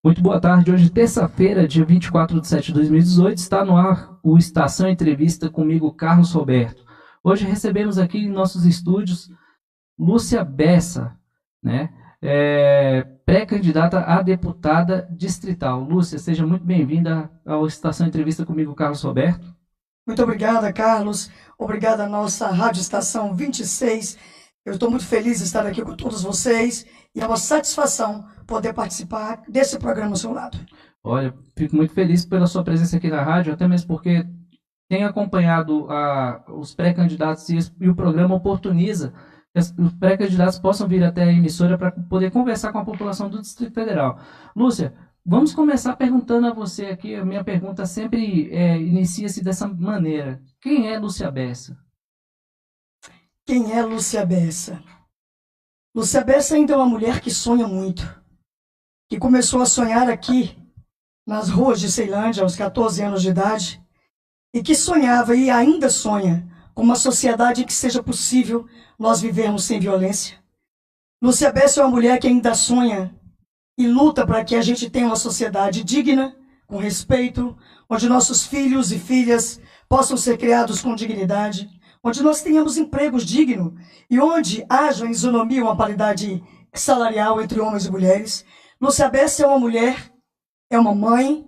Muito boa tarde. Hoje, terça-feira, dia 24 de setembro de 2018, está no ar o Estação Entrevista comigo, Carlos Roberto. Hoje recebemos aqui em nossos estúdios Lúcia Bessa, né? Pré-candidata a deputada distrital. Lúcia, seja muito bem-vinda ao Estação Entrevista comigo, Carlos Roberto. Muito obrigada, Carlos. Obrigada à nossa Rádio Estação 26. Eu estou muito feliz de estar aqui com todos vocês e é uma satisfação poder participar desse programa ao seu lado. Olha, fico muito feliz pela sua presença aqui na rádio, até mesmo porque tenho acompanhado os pré-candidatos e o programa oportuniza que os pré-candidatos possam vir até a emissora para poder conversar com a população do Distrito Federal. Lúcia, vamos começar perguntando a você aqui, a minha pergunta sempre inicia-se dessa maneira. Quem é Lúcia Bessa? Quem é Lúcia Bessa? Lúcia Bessa ainda é uma mulher que sonha muito, que começou a sonhar aqui nas ruas de Ceilândia aos 14 anos de idade e que sonhava e ainda sonha com uma sociedade em que seja possível nós vivermos sem violência. Lúcia Bessa é uma mulher que ainda sonha e luta para que a gente tenha uma sociedade digna, com respeito, onde nossos filhos e filhas possam ser criados com dignidade, onde nós tenhamos empregos dignos e onde haja isonomia, uma paridade salarial entre homens e mulheres. Lúcia Bessa é uma mulher, é uma mãe,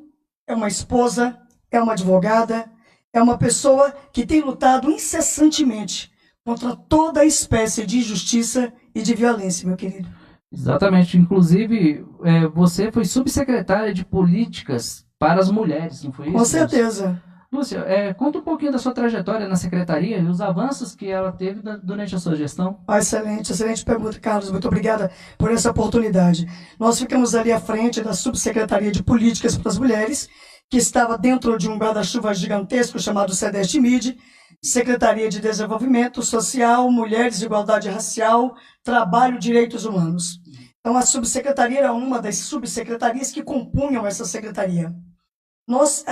é uma esposa, é uma advogada, é uma pessoa que tem lutado incessantemente contra toda espécie de injustiça e de violência, meu querido. Exatamente. Inclusive, você foi subsecretária de Políticas para as Mulheres, não foi isso? Com certeza. Lúcia, conta um pouquinho da sua trajetória na secretaria e os avanços que ela teve durante a sua gestão. Excelente pergunta, Carlos. Muito obrigada por essa oportunidade. Nós ficamos ali à frente da Subsecretaria de Políticas para as Mulheres, que estava dentro de um guarda-chuva gigantesco chamado SEDEST-MID, Secretaria de Desenvolvimento Social, Mulheres, Igualdade Racial, Trabalho e Direitos Humanos. Então, a subsecretaria era uma das subsecretarias que compunham essa secretaria. Nós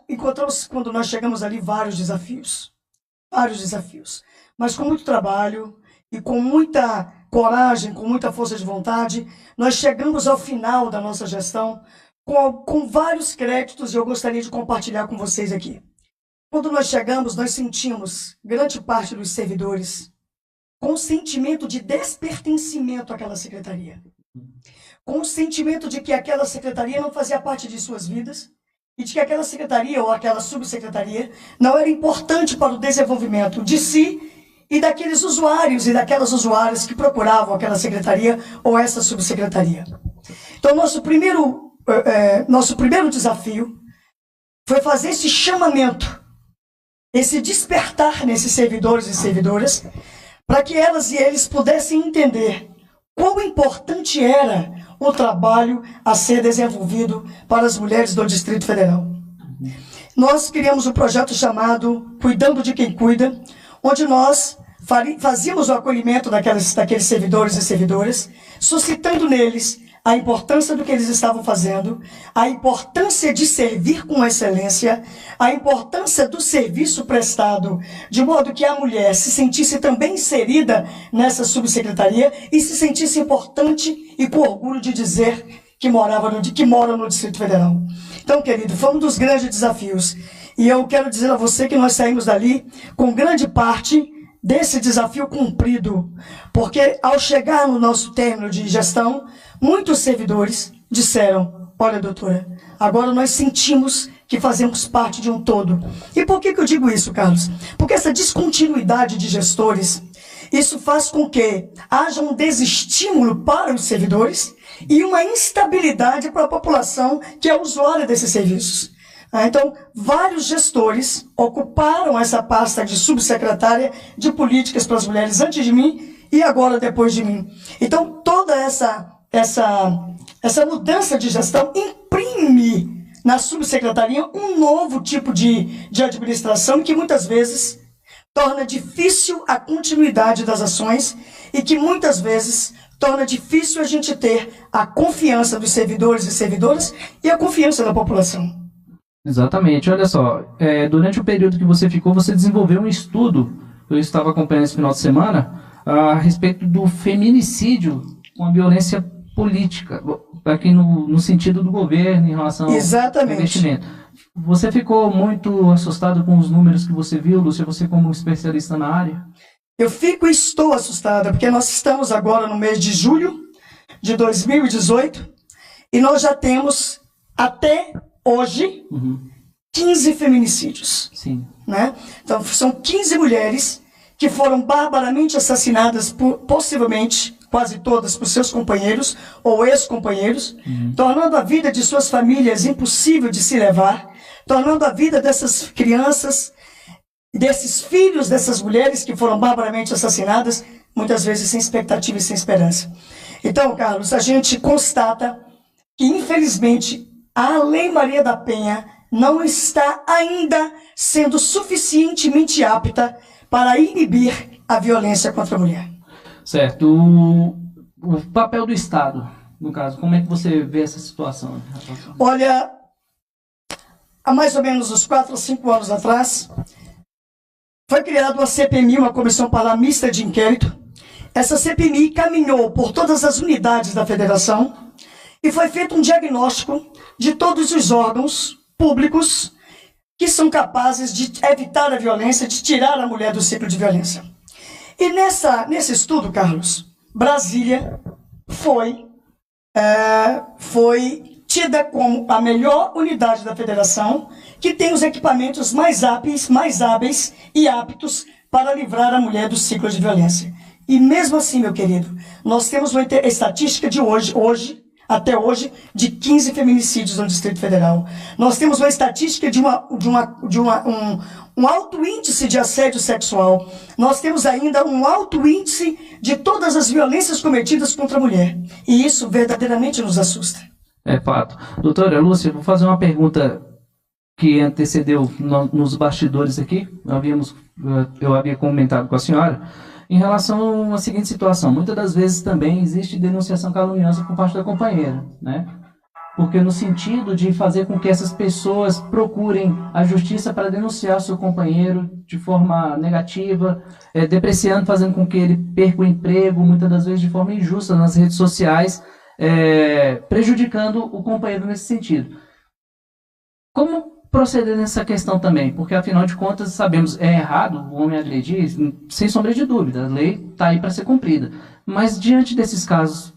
encontramos, quando nós chegamos ali, vários desafios, mas com muito trabalho e com muita coragem, com muita força de vontade, nós chegamos ao final da nossa gestão com vários créditos e eu gostaria de compartilhar com vocês aqui. Quando nós chegamos, nós sentimos, grande parte dos servidores, com um sentimento de despertencimento àquela secretaria, com um sentimento de que aquela secretaria não fazia parte de suas vidas, e de que aquela secretaria ou aquela subsecretaria não era importante para o desenvolvimento de si e daqueles usuários e daquelas usuárias que procuravam aquela secretaria ou essa subsecretaria. Então, nosso primeiro desafio foi fazer esse chamamento, esse despertar nesses servidores e servidoras, para que elas e eles pudessem entender quão importante era o trabalho a ser desenvolvido para as mulheres do Distrito Federal. Nós criamos um projeto chamado Cuidando de Quem Cuida, onde nós fazíamos o acolhimento daqueles servidores e servidoras, suscitando neles a importância do que eles estavam fazendo, a importância de servir com excelência, a importância do serviço prestado, de modo que a mulher se sentisse também inserida nessa subsecretaria e se sentisse importante e com orgulho de dizer que mora no Distrito Federal. Então, querido, foi um dos grandes desafios. E eu quero dizer a você que nós saímos dali com grande parte desse desafio cumprido, porque ao chegar no nosso término de gestão, muitos servidores disseram: olha, doutora, agora nós sentimos que fazemos parte de um todo. E por que eu digo isso, Carlos? Porque essa descontinuidade de gestores, isso faz com que haja um desestímulo para os servidores e uma instabilidade para a população que é usuária desses serviços. Então, vários gestores ocuparam essa pasta de subsecretária de políticas para as mulheres antes de mim e agora depois de mim. Então, toda essa mudança de gestão imprime na subsecretaria um novo tipo de administração que muitas vezes torna difícil a continuidade das ações e que muitas vezes torna difícil a gente ter a confiança dos servidores e servidoras e a confiança da população. Exatamente. Olha só, durante o período que você ficou, você desenvolveu um estudo, eu estava acompanhando esse final de semana, a respeito do feminicídio com a violência política, aqui no sentido do governo em relação ao investimento. Você ficou muito assustado com os números que você viu, Lúcia, você como especialista na área? Eu fico e estou assustada, porque nós estamos agora no mês de julho de 2018 e nós já temos, até hoje, 15 feminicídios. Sim. Né? Então, são 15 mulheres que foram barbaramente assassinadas, possivelmente, quase todas, por seus companheiros ou ex-companheiros, tornando a vida de suas famílias impossível de se levar, tornando a vida dessas crianças, desses filhos dessas mulheres que foram barbaramente assassinadas, muitas vezes sem expectativa e sem esperança. Então, Carlos, a gente constata que, infelizmente, a Lei Maria da Penha não está ainda sendo suficientemente apta para inibir a violência contra a mulher. Certo. O papel do Estado, no caso, como é que você vê essa situação? Olha, há mais ou menos uns 4 ou 5 anos atrás, foi criada uma CPMI, uma Comissão Parlamentar Mista de Inquérito. Essa CPMI caminhou por todas as unidades da federação e foi feito um diagnóstico de todos os órgãos públicos que são capazes de evitar a violência, de tirar a mulher do ciclo de violência. E nesse estudo, Carlos, Brasília foi tida como a melhor unidade da federação, que tem os equipamentos mais hábeis e aptos para livrar a mulher do ciclo de violência. E mesmo assim, meu querido, nós temos uma estatística de até hoje, de 15 feminicídios no Distrito Federal. Nós temos uma estatística de um alto índice de assédio sexual. Nós temos ainda um alto índice de todas as violências cometidas contra a mulher. E isso verdadeiramente nos assusta. É fato. Doutora Lúcia, vou fazer uma pergunta que antecedeu nos bastidores aqui. Eu havia comentado com a senhora. Em relação à seguinte situação, muitas das vezes também existe denunciação caluniosa por parte da companheira, né? Porque no sentido de fazer com que essas pessoas procurem a justiça para denunciar o seu companheiro de forma negativa, depreciando, fazendo com que ele perca o emprego, muitas das vezes de forma injusta nas redes sociais, prejudicando o companheiro nesse sentido. Como proceder nessa questão também? Porque, afinal de contas, sabemos, é errado o homem agredir, sem sombra de dúvida, a lei está aí para ser cumprida. Mas, diante desses casos,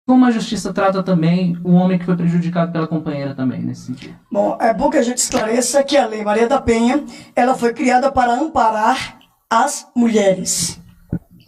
como a justiça trata também o homem que foi prejudicado pela companheira também, nesse sentido? Bom, é bom que a gente esclareça que a Lei Maria da Penha, ela foi criada para amparar as mulheres.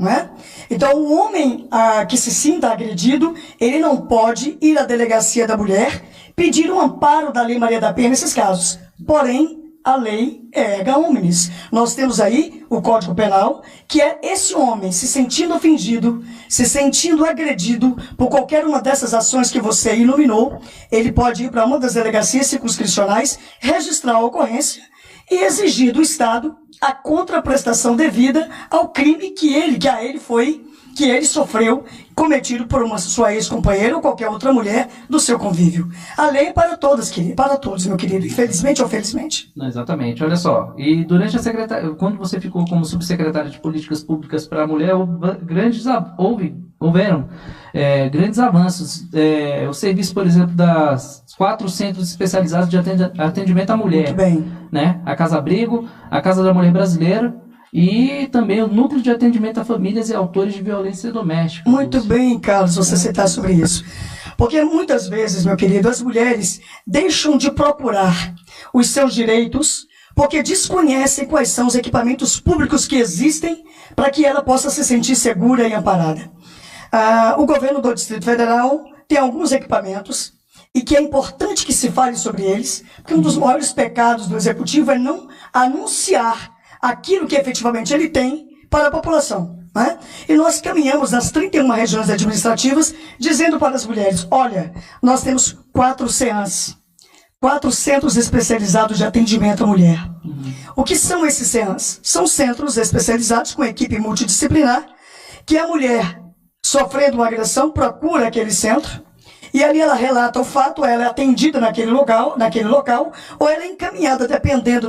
Não é? Então, o homem que se sinta agredido, ele não pode ir à delegacia da mulher pedir um amparo da Lei Maria da Penha nesses casos. Porém, a lei é erga omnes. Nós temos aí o Código Penal, que é esse homem se sentindo ofendido, se sentindo agredido por qualquer uma dessas ações que você iluminou, ele pode ir para uma das delegacias circunscricionais, registrar a ocorrência e exigir do Estado a contraprestação devida ao crime que ele sofreu, cometido por uma sua ex-companheira ou qualquer outra mulher do seu convívio. A lei é para todas, para todos, meu querido, infelizmente ou felizmente. Exatamente, olha só, e durante quando você ficou como subsecretária de Políticas Públicas para a Mulher, houveram grandes avanços. O serviço, por exemplo, das 4 centros especializados de atendimento à mulher. Muito bem. Né? A Casa Abrigo, a Casa da Mulher Brasileira e também o Núcleo de Atendimento a Famílias e Autores de Violência Doméstica. Muito bem, Carlos, você citar sobre isso. Porque muitas vezes, meu querido, as mulheres deixam de procurar os seus direitos porque desconhecem quais são os equipamentos públicos que existem para que ela possa se sentir segura e amparada. O governo do Distrito Federal tem alguns equipamentos e que é importante que se fale sobre eles, porque um dos maiores pecados do Executivo é não anunciar aquilo que efetivamente ele tem para a população. Né? E nós caminhamos nas 31 regiões administrativas dizendo para as mulheres, olha, nós temos 4 CEANs, 4 centros especializados de atendimento à mulher. O que são esses CEANs? São centros especializados com equipe multidisciplinar que a mulher, sofrendo uma agressão, procura aquele centro e ali ela relata o fato, ela é atendida naquele local, ou ela é encaminhada, dependendo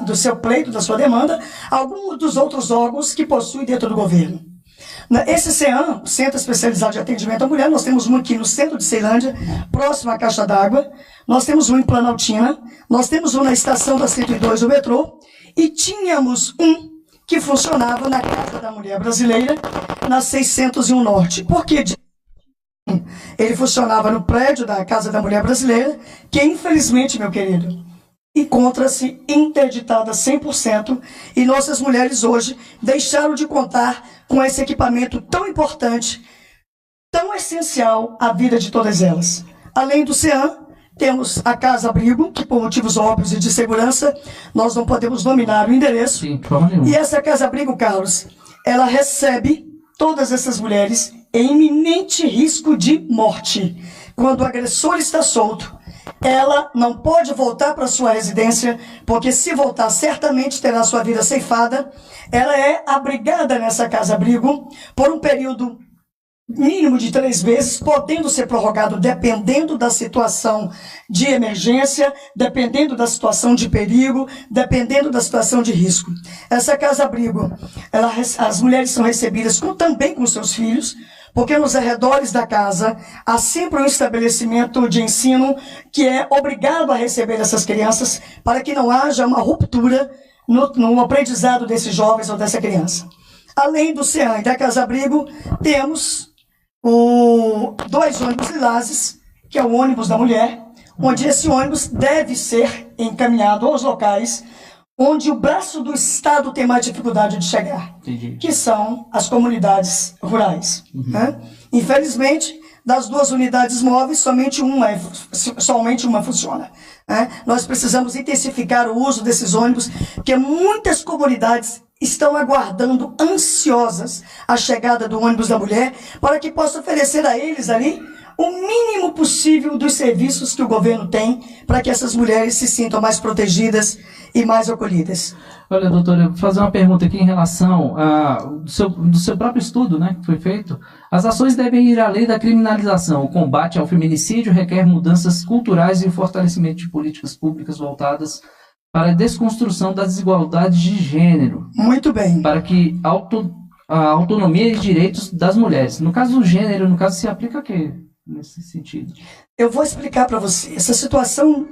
do seu pleito, da sua demanda, a algum dos outros órgãos que possui dentro do governo. Esse CEAM, Centro Especializado de Atendimento à Mulher, nós temos um aqui no centro de Ceilândia, próximo à Caixa d'Água, nós temos um em Planaltina, nós temos um na estação da 102 do metrô, e tínhamos um que funcionava na Casa da Mulher Brasileira, na 601 Norte. Por que ele funcionava no prédio da Casa da Mulher Brasileira, que infelizmente, meu querido, encontra-se interditada 100%, e nossas mulheres hoje deixaram de contar com esse equipamento tão importante, tão essencial à vida de todas elas. Além do CEAM, temos a Casa Abrigo, que por motivos óbvios e de segurança, nós não podemos nominar o endereço. Sim, de forma nenhuma. E essa Casa Abrigo, Carlos, ela recebe todas essas mulheres em iminente risco de morte. Quando o agressor está solto, ela não pode voltar para sua residência, porque se voltar, certamente terá sua vida ceifada. Ela é abrigada nessa casa-abrigo por um período mínimo de 3 meses, podendo ser prorrogado dependendo da situação de emergência, dependendo da situação de perigo, dependendo da situação de risco. Essa casa-abrigo, as mulheres são recebidas também com seus filhos, porque nos arredores da casa há sempre um estabelecimento de ensino que é obrigado a receber essas crianças para que não haja uma ruptura no aprendizado desses jovens ou dessa criança. Além do CEAM e da casa-abrigo, temos 2 ônibus lilazes, que é o ônibus da mulher, onde esse ônibus deve ser encaminhado aos locais onde o braço do Estado tem mais dificuldade de chegar, que são as comunidades rurais. Né? Infelizmente, das 2 unidades móveis, somente uma funciona. Né? Nós precisamos intensificar o uso desses ônibus, porque muitas comunidades estão aguardando, ansiosas, a chegada do ônibus da mulher, para que possa oferecer a eles ali o mínimo possível dos serviços que o governo tem, para que essas mulheres se sintam mais protegidas e mais acolhidas. Olha, doutora, eu vou fazer uma pergunta aqui em relação do seu próprio estudo, né, que foi feito. As ações devem ir além da criminalização. O combate ao feminicídio requer mudanças culturais e o fortalecimento de políticas públicas voltadas para a desconstrução das desigualdades de gênero. Muito bem. Para que a autonomia e direitos das mulheres. No caso do gênero, se aplica a quê nesse sentido? Eu vou explicar para você. Essa situação,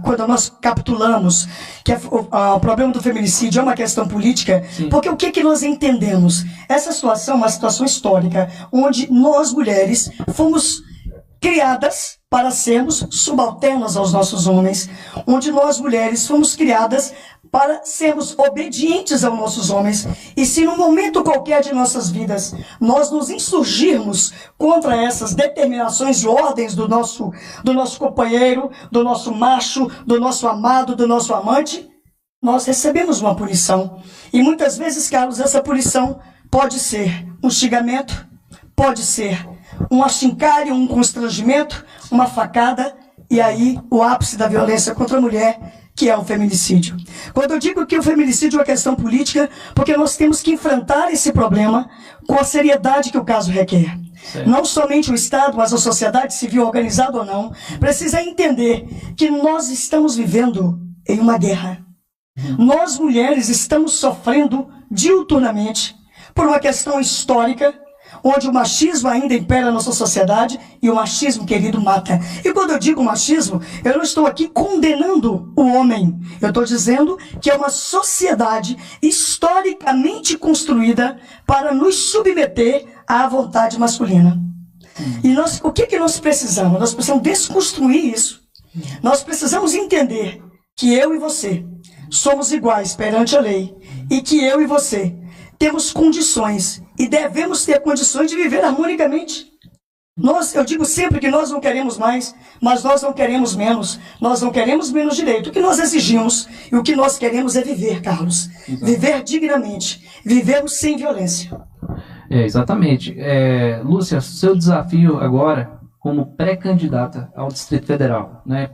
quando nós capitulamos que o problema do feminicídio é uma questão política, sim, porque o que nós entendemos? Essa situação é uma situação histórica, onde nós, mulheres, fomos criadas para sermos subalternas aos nossos homens, onde nós, mulheres, fomos criadas para sermos obedientes aos nossos homens. E se num momento qualquer de nossas vidas nós nos insurgirmos contra essas determinações e ordens do nosso companheiro, do nosso macho, do nosso amado, do nosso amante, nós recebemos uma punição. E muitas vezes, Carlos, essa punição pode ser um xingamento, pode ser um achincalho, um constrangimento, uma facada, e aí o ápice da violência contra a mulher, que é o feminicídio. Quando eu digo que o feminicídio é uma questão política, porque nós temos que enfrentar esse problema com a seriedade que o caso requer. Certo. Não somente o Estado, mas a sociedade civil, organizada ou não, precisa entender que nós estamos vivendo em uma guerra. Nós, mulheres, estamos sofrendo diuturnamente por uma questão histórica, onde o machismo ainda impera a nossa sociedade, e o machismo, querido, mata. E quando eu digo machismo, eu não estou aqui condenando o homem. Eu estou dizendo que é uma sociedade historicamente construída para nos submeter à vontade masculina. E o que nós precisamos? Nós precisamos desconstruir isso. Nós precisamos entender que eu e você somos iguais perante a lei, e que eu e você temos condições e devemos ter condições de viver harmonicamente. Eu digo sempre que nós não queremos mais, mas nós não queremos menos. Nós não queremos menos direito. O que nós exigimos e o que nós queremos é viver, Carlos. Exato. Viver dignamente. Vivermos sem violência. Exatamente. Lúcia, seu desafio agora, como pré-candidata ao Distrito Federal, né?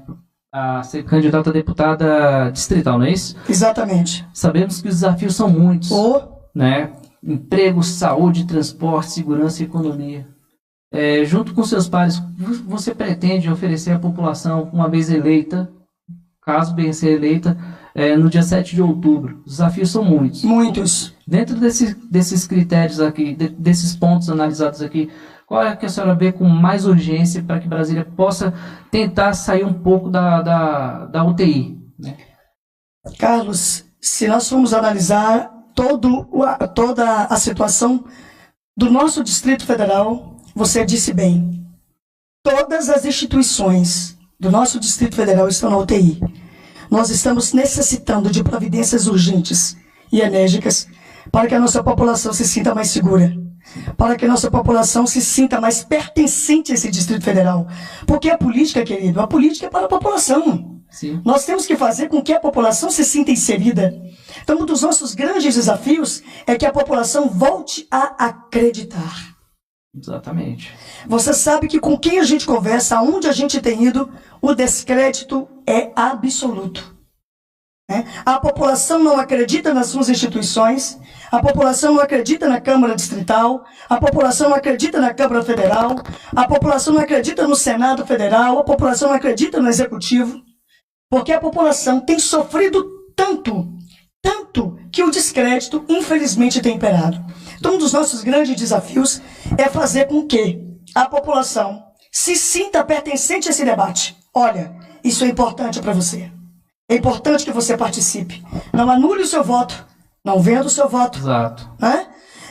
A ser candidata a deputada distrital, não é isso? Exatamente. Sabemos que os desafios são muitos. Né? Emprego, saúde, transporte, segurança e economia. Junto com seus pares, você pretende oferecer à população, uma vez eleita, caso venha ser eleita, no dia 7 de outubro? Os desafios são muitos. Muitos. Dentro desses critérios aqui, desses pontos analisados aqui, qual é que a senhora vê com mais urgência para que Brasília possa tentar sair um pouco da UTI? Né? Carlos, se nós formos analisar toda a situação do nosso Distrito Federal, você disse bem, todas as instituições do nosso Distrito Federal estão na UTI. Nós estamos necessitando de providências urgentes e enérgicas para que a nossa população se sinta mais segura, para que a nossa população se sinta mais pertencente a esse Distrito Federal. Porque a política, querido, a política é para a população. Sim. Nós temos que fazer com que a população se sinta inserida. Então, um dos nossos grandes desafios é que a população volte a acreditar. Exatamente. Você sabe que com quem a gente conversa, aonde a gente tem ido, o descrédito é absoluto. A população não acredita nas suas instituições, a população não acredita na Câmara Distrital, a população não acredita na Câmara Federal, a população não acredita no Senado Federal, a população não acredita no Executivo, porque a população tem sofrido tanto que o descrédito, infelizmente, tem imperado. Então, um dos nossos grandes desafios é fazer com que a população se sinta pertencente a esse debate. Olha, isso é importante para você. É importante que você participe. Não anule o seu voto. Não venda o seu voto. Exato. Né?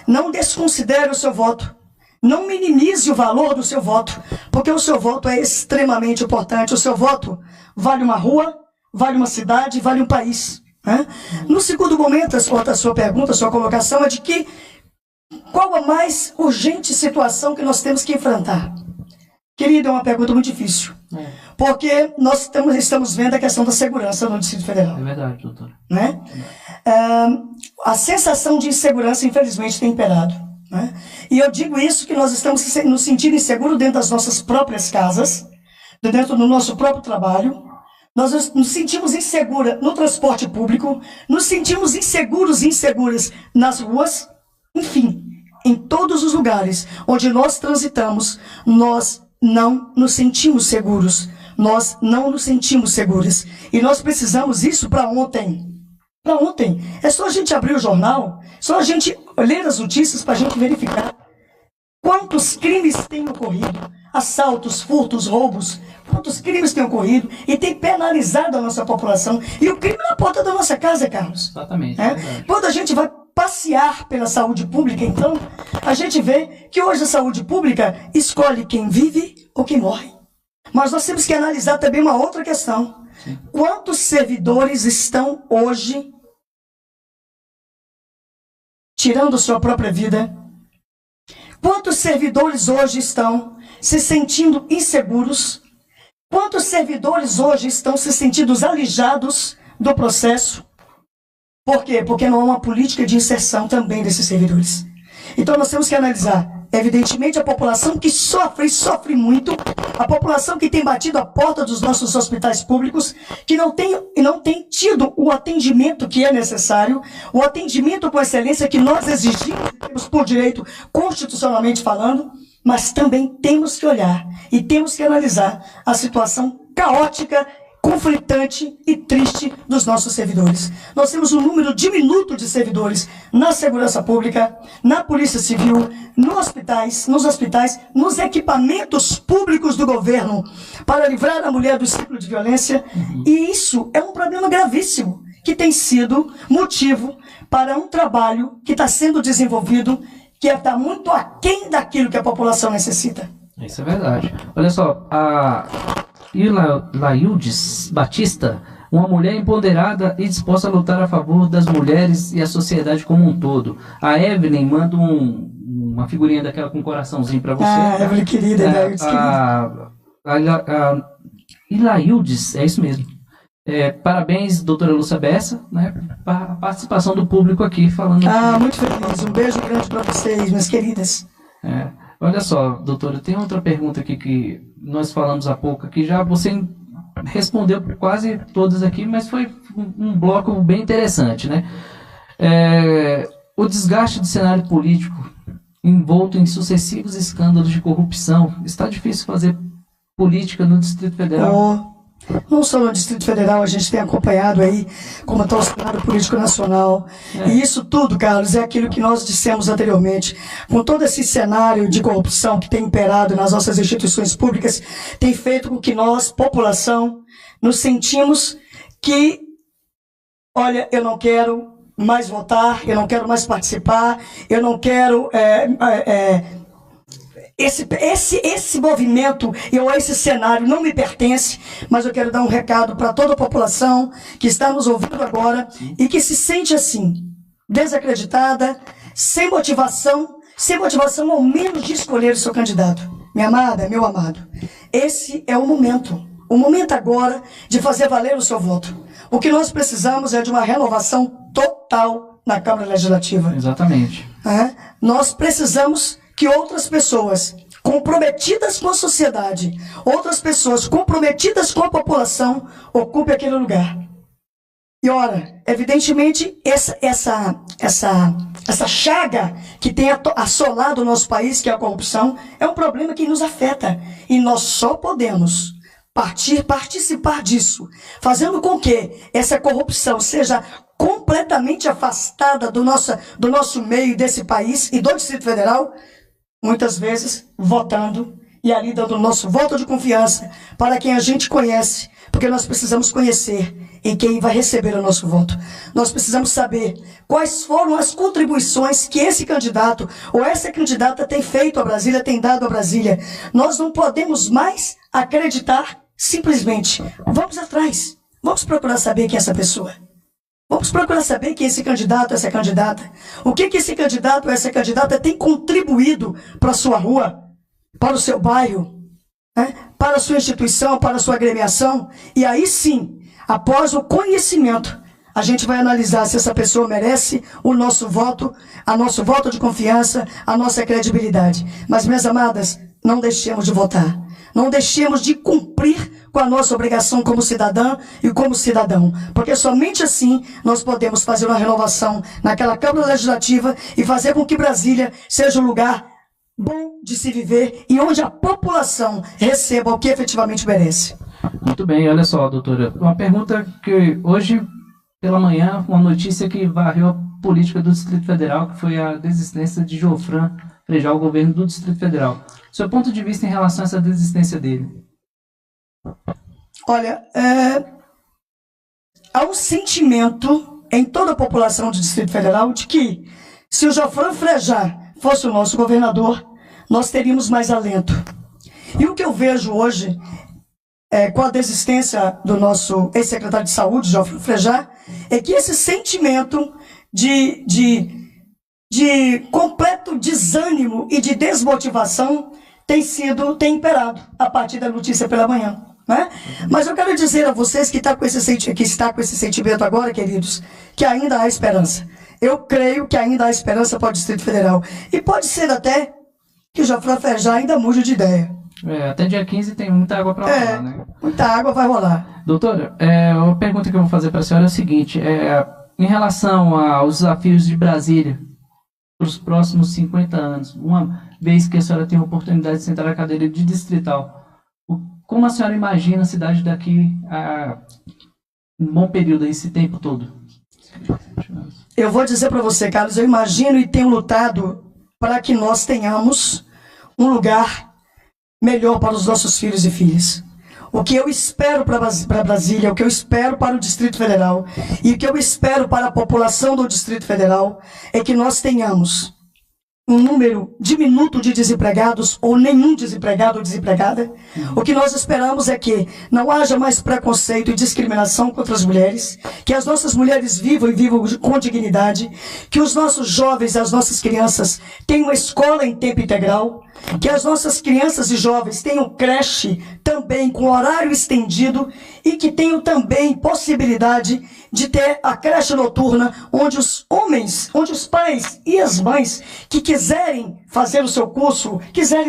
Não desconsidere o seu voto. Não minimize o valor do seu voto. Porque o seu voto é extremamente importante. O seu voto vale uma rua, vale uma cidade, vale um país. Né? No segundo momento, a sua pergunta, a sua colocação é de que qual a mais urgente situação que nós temos que enfrentar? Querido, é uma pergunta muito difícil. Porque nós estamos vendo a questão da segurança no Distrito Federal. É verdade, doutora. Né? A sensação de insegurança, infelizmente, tem imperado. Né? E eu digo isso que nós estamos nos sentindo inseguros dentro das nossas próprias casas, dentro do nosso próprio trabalho. Nós nos sentimos inseguros no transporte público, nos sentimos inseguros e inseguras nas ruas. Enfim, em todos os lugares onde nós transitamos, nós não nos sentimos seguros. Nós não nos sentimos seguras. E nós precisamos isso para ontem. Para ontem. É só a gente abrir o jornal, só a gente ler as notícias para a gente verificar quantos crimes têm ocorrido. Assaltos, furtos, roubos. Quantos crimes têm ocorrido e tem penalizado a nossa população. E o crime na porta da nossa casa, Carlos. Exatamente. Quando a gente vai passear pela saúde pública, então, a gente vê que hoje a saúde pública escolhe quem vive ou quem morre. Mas nós temos que analisar também uma outra questão. Sim. Quantos servidores estão hoje tirando sua própria vida? Quantos servidores hoje estão se sentindo inseguros? Quantos servidores hoje estão se sentindo alijados do processo? Por quê? Porque não há uma política de inserção também desses servidores. Então nós temos que analisar, evidentemente, a população que sofre, e sofre muito, a população que tem batido a porta dos nossos hospitais públicos, que não tem tido o atendimento que é necessário, o atendimento com excelência que nós exigimos e temos por direito, constitucionalmente falando, mas também temos que olhar e temos que analisar a situação caótica, conflitante e triste dos nossos servidores. Nós temos um número diminuto de servidores na segurança pública, na polícia civil, nos hospitais, nos equipamentos públicos do governo para livrar a mulher do ciclo de violência. E isso é um problema gravíssimo, que tem sido motivo para um trabalho que está sendo desenvolvido que está muito aquém daquilo que a população necessita. Isso é verdade. Olha só, a Laildes Batista, uma mulher empoderada e disposta a lutar a favor das mulheres e a sociedade como um todo. A Evelyn manda uma figurinha daquela com um coraçãozinho para você. Ah, Evelyn querida, Laildes querida. Laildes, é isso mesmo. Parabéns, doutora Lúcia Bessa, né, para a participação do público aqui falando. Muito feliz. Um beijo grande para vocês, minhas queridas. Olha só, doutora, tem outra pergunta aqui que nós falamos há pouco, que já você respondeu quase todas aqui, mas foi um bloco bem interessante, né? O desgaste do cenário político envolto em sucessivos escândalos de corrupção. Está difícil fazer política no Distrito Federal? Não só no Distrito Federal, a gente tem acompanhado aí como está o cenário político nacional. E isso tudo, Carlos, é aquilo que nós dissemos anteriormente. Com todo esse cenário de corrupção que tem imperado nas nossas instituições públicas, tem feito com que nós, população, nos sentimos que, olha, eu não quero mais votar, eu não quero mais participar, eu não quero... Esse movimento ou esse cenário não me pertence, mas eu quero dar um recado para toda a população que está nos ouvindo agora e que se sente assim, desacreditada, sem motivação ao menos de escolher o seu candidato. Minha amada, meu amado, esse é o momento agora de fazer valer o seu voto. O que nós precisamos é de uma renovação total na Câmara Legislativa. Exatamente. Nós precisamos que outras pessoas comprometidas com a sociedade, outras pessoas comprometidas com a população, ocupem aquele lugar. E ora, evidentemente, essa chaga que tem assolado o nosso país, que é a corrupção, é um problema que nos afeta. E nós só podemos participar disso, fazendo com que essa corrupção seja completamente afastada do nosso meio, desse país e do Distrito Federal, muitas vezes votando e ali dando o nosso voto de confiança para quem a gente conhece, porque nós precisamos conhecer em quem vai receber o nosso voto. Nós precisamos saber quais foram as contribuições que esse candidato ou essa candidata tem feito a Brasília, tem dado a Brasília. Nós não podemos mais acreditar simplesmente. Vamos atrás, vamos procurar saber quem é essa pessoa. Vamos procurar saber quem é esse candidato, essa candidata. O que esse candidato ou essa candidata tem contribuído para a sua rua, para o seu bairro, para a sua instituição, para a sua agremiação. E aí sim, após o conhecimento, a gente vai analisar se essa pessoa merece o nosso voto de confiança, a nossa credibilidade. Mas, minhas amadas, não deixemos de votar. Não deixemos de cumprir com a nossa obrigação como cidadã e como cidadão. Porque somente assim nós podemos fazer uma renovação naquela Câmara Legislativa e fazer com que Brasília seja um lugar bom de se viver e onde a população receba o que efetivamente merece. Muito bem, olha só, doutora. Uma pergunta que hoje, pela manhã, uma notícia que varreu a política do Distrito Federal, que foi a desistência de Geoffran Frejá ao governo do Distrito Federal. Seu ponto de vista em relação a essa desistência dele? Olha, há um sentimento em toda a população do Distrito Federal de que, se o Geoffran Frejá fosse o nosso governador, nós teríamos mais alento. E o que eu vejo hoje, com a desistência do nosso ex-secretário de Saúde, Geoffran Frejá, é que esse sentimento de completo desânimo e de desmotivação tem imperado a partir da notícia pela manhã. Mas eu quero dizer a vocês que está com esse sentimento agora, queridos, que ainda há esperança. Eu creio que ainda há esperança para o Distrito Federal. E pode ser até que o Geoffran Frejá ainda mude de ideia. Até dia 15 tem muita água para rolar, né? Muita água vai rolar. Doutora, uma pergunta que eu vou fazer para a senhora é o seguinte. Em relação aos desafios de Brasília para os próximos 50 anos, uma vez que a senhora tem a oportunidade de sentar na cadeira de distrital, como a senhora imagina a cidade daqui a um bom período, esse tempo todo? Eu vou dizer para você, Carlos, eu imagino e tenho lutado para que nós tenhamos um lugar melhor para os nossos filhos e filhas. O que eu espero para Brasília, o que eu espero para o Distrito Federal e o que eu espero para a população do Distrito Federal é que nós tenhamos um número diminuto de desempregados ou nenhum desempregado ou desempregada. O que nós esperamos é que não haja mais preconceito e discriminação contra as mulheres, que as nossas mulheres vivam com dignidade, que os nossos jovens e as nossas crianças tenham escola em tempo integral, que as nossas crianças e jovens tenham creche também com horário estendido e que tenham também possibilidade de ter a creche noturna onde os homens, onde os pais e as mães que quiserem fazer o seu curso, quiserem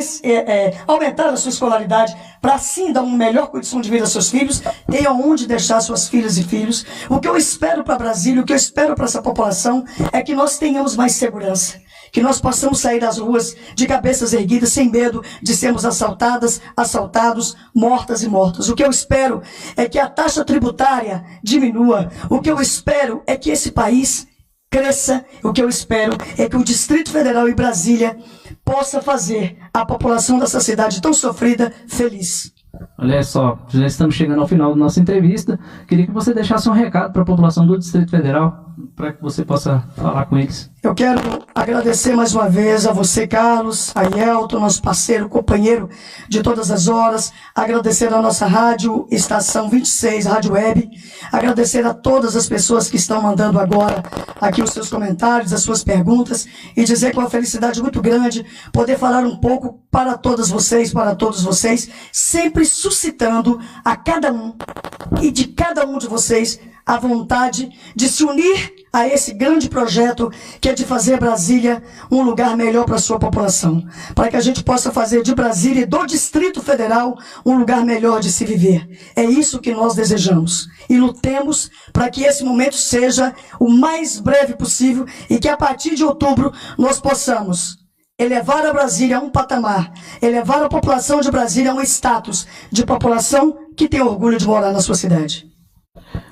aumentar a sua escolaridade para assim dar uma melhor condição de vida aos seus filhos, tenham onde deixar suas filhas e filhos. O que eu espero para Brasília, o que eu espero para essa população é que nós tenhamos mais segurança, que nós possamos sair das ruas de cabeças erguidas, sem medo de sermos assaltadas, assaltados, mortas e mortos. O que eu espero é que a taxa tributária diminua. O que eu espero é que esse país cresça. O que eu espero é que o Distrito Federal e Brasília possa fazer a população dessa cidade tão sofrida feliz. Olha só, já estamos chegando ao final da nossa entrevista. Queria que você deixasse um recado para a população do Distrito Federal, para que você possa falar com eles. Eu quero agradecer mais uma vez a você, Carlos, a Yelton, nosso parceiro, companheiro de todas as horas, agradecer a nossa rádio, Estação 26, Rádio Web, agradecer a todas as pessoas que estão mandando agora aqui os seus comentários, as suas perguntas, e dizer com uma felicidade muito grande poder falar um pouco para todas vocês, para todos vocês, sempre suscitando a cada um e de cada um de vocês a vontade de se unir a esse grande projeto que é de fazer Brasília um lugar melhor para a sua população, para que a gente possa fazer de Brasília e do Distrito Federal um lugar melhor de se viver. É isso que nós desejamos e lutemos para que esse momento seja o mais breve possível e que a partir de outubro nós possamos elevar a Brasília a um patamar, elevar a população de Brasília a um status de população que tem orgulho de morar na sua cidade.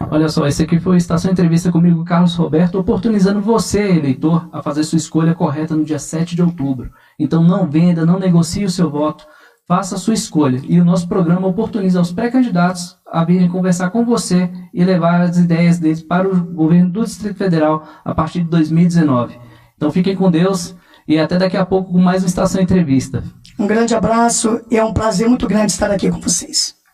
Olha só, esse aqui foi a Estação Entrevista comigo, Carlos Roberto, oportunizando você, eleitor, a fazer sua escolha correta no dia 7 de outubro. Então não venda, não negocie o seu voto, faça a sua escolha. E o nosso programa oportuniza os pré-candidatos a virem conversar com você e levar as ideias deles para o governo do Distrito Federal a partir de 2019. Então fiquem com Deus e até daqui a pouco com mais uma Estação Entrevista. Um grande abraço e é um prazer muito grande estar aqui com vocês.